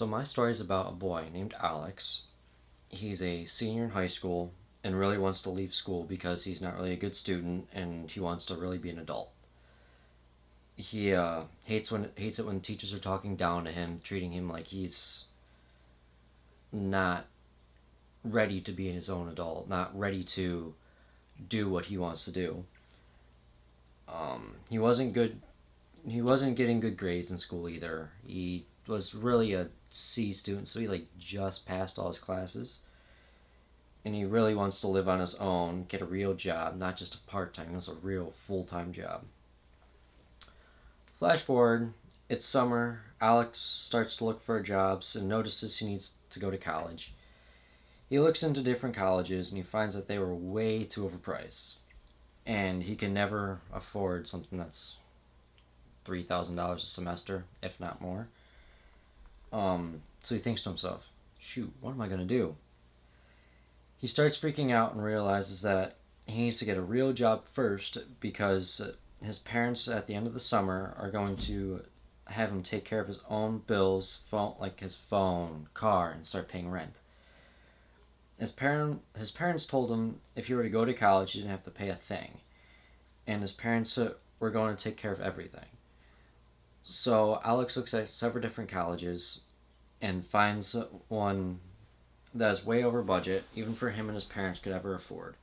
So my story is about a boy named Alex. He's a senior in high school and really wants to leave school because he's not really a good student and he wants to really be an adult. He hates it when teachers are talking down to him, treating him like he's not ready to be his own adult, not ready to do what he wants to do. He wasn't good. He wasn't getting good grades in school either. He was really a C student, so he like just passed all his classes. And he really wants to live on his own, get a real job, not just a part time. He wants a real full time job. Flash forward, it's summer. Alex starts to look for jobs and notices he needs to go to college. He looks into different colleges and he finds that they were way too overpriced. And he can never afford something that's $3,000 a semester, if not more. So he thinks to himself, shoot, what am I going to do? He starts freaking out and realizes that he needs to get a real job first because his parents at the end of the summer are going to have him take care of his own bills, like his phone, car, and start paying rent. His parents told him if he were to go to college, he didn't have to pay a thing, and his parents were going to take care of everything. So Alex looks at several different colleges and finds one that is way over budget, even for him and his parents could ever afford.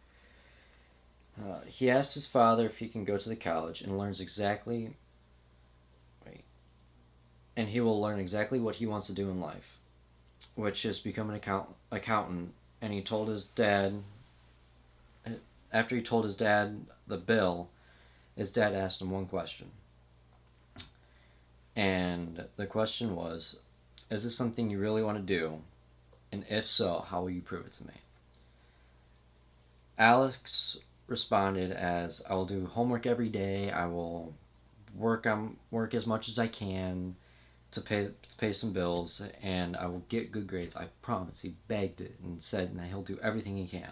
He asks his father if he can go to the college and learns exactly, wait, and he will learn exactly what he wants to do in life, which is become an accountant. And he told his dad, after he told his dad the bill, his dad asked him one question. And the question was, is this something you really want to do? And if so, how will you prove it to me? Alex responded as, I will do homework every day. I will work as much as I can to pay some bills, and I will get good grades. I promise. He begged it and said that he'll do everything he can.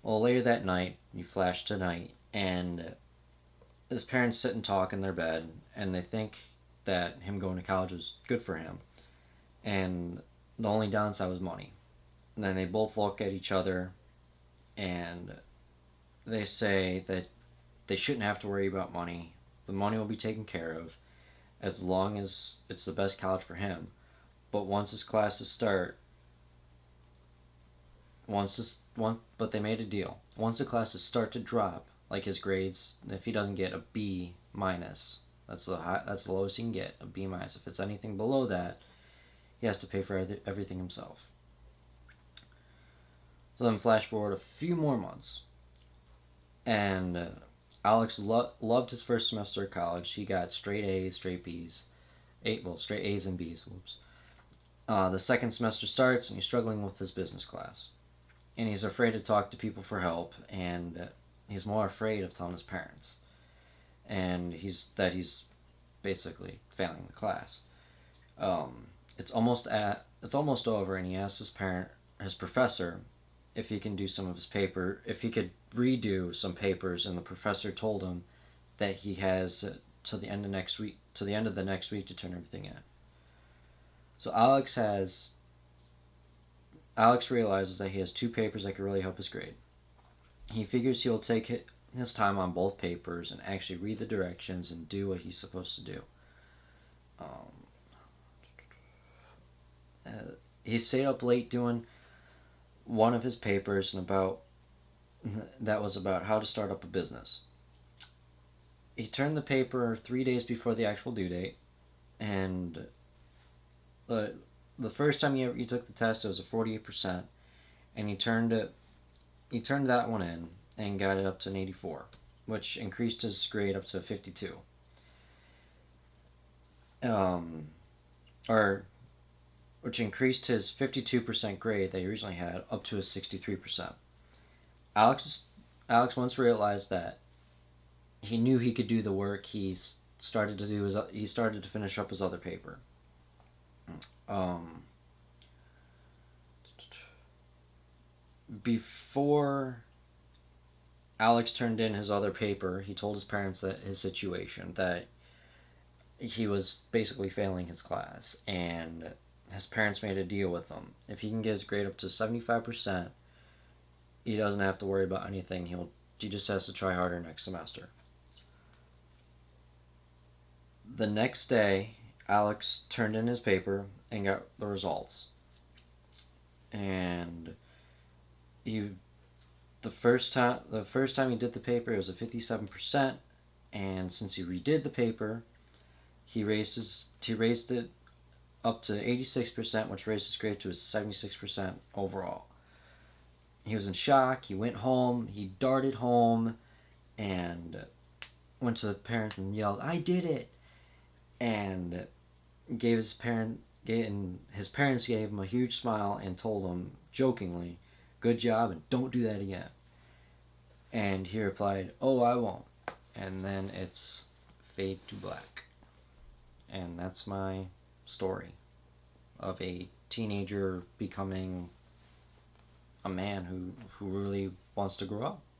Well, later that night, you flash tonight, and his parents sit and talk in their bed, and they think that him going to college was good for him. And the only downside was money. And then they both look at each other and they say that they shouldn't have to worry about money. The money will be taken care of as long as it's the best college for him. But once his classes start, but they made a deal. Once the classes start to drop, like his grades, if he doesn't get a B minus, that's the lowest he can get, a B minus. If it's anything below that, he has to pay for everything himself. So then flash forward a few more months, and Alex loved his first semester of college. He got straight A's, straight B's, straight A's and B's. Whoops. The second semester starts, and he's struggling with his business class, and he's afraid to talk to people for help, and he's more afraid of telling his parents, and he's basically failing the class. It's almost over, and he asks his professor, if he can do some of his paper, if he could redo some papers, and the professor told him that he has to the end of the next week to turn everything in. So Alex realizes that he has two papers that could really help his grade. He figures he'll take his time on both papers and actually read the directions and do what he's supposed to do. He stayed up late doing one of his papers that was about how to start up a business. He turned the paper 3 days before the actual due date, and the first time he took the test, it was a 48%, and he turned that one in and got it up to an 84, which increased his grade up to a 52. Or which increased his 52% grade that he originally had up to a 63%. Alex once realized that he knew he could do the work. He started to finish up his other paper. Before Alex turned in his other paper, he told his parents that his situation, that he was basically failing his class, and his parents made a deal with him. If he can get his grade up to 75%, he doesn't have to worry about anything. He just has to try harder next semester. The next day, Alex turned in his paper and got the results. And he the first time he did the paper, it was a 57%, and since he redid the paper, he raised it up to 86%, which raised his grade to a 76% overall. He was in shock. He went home. He darted home and went to the parents and yelled, "I did it!" And his parents gave him a huge smile and told him jokingly, "Good job, and don't do that again." And he replied, "Oh, I won't." And then it's fade to black. And that's my story of a teenager becoming a man who really wants to grow up.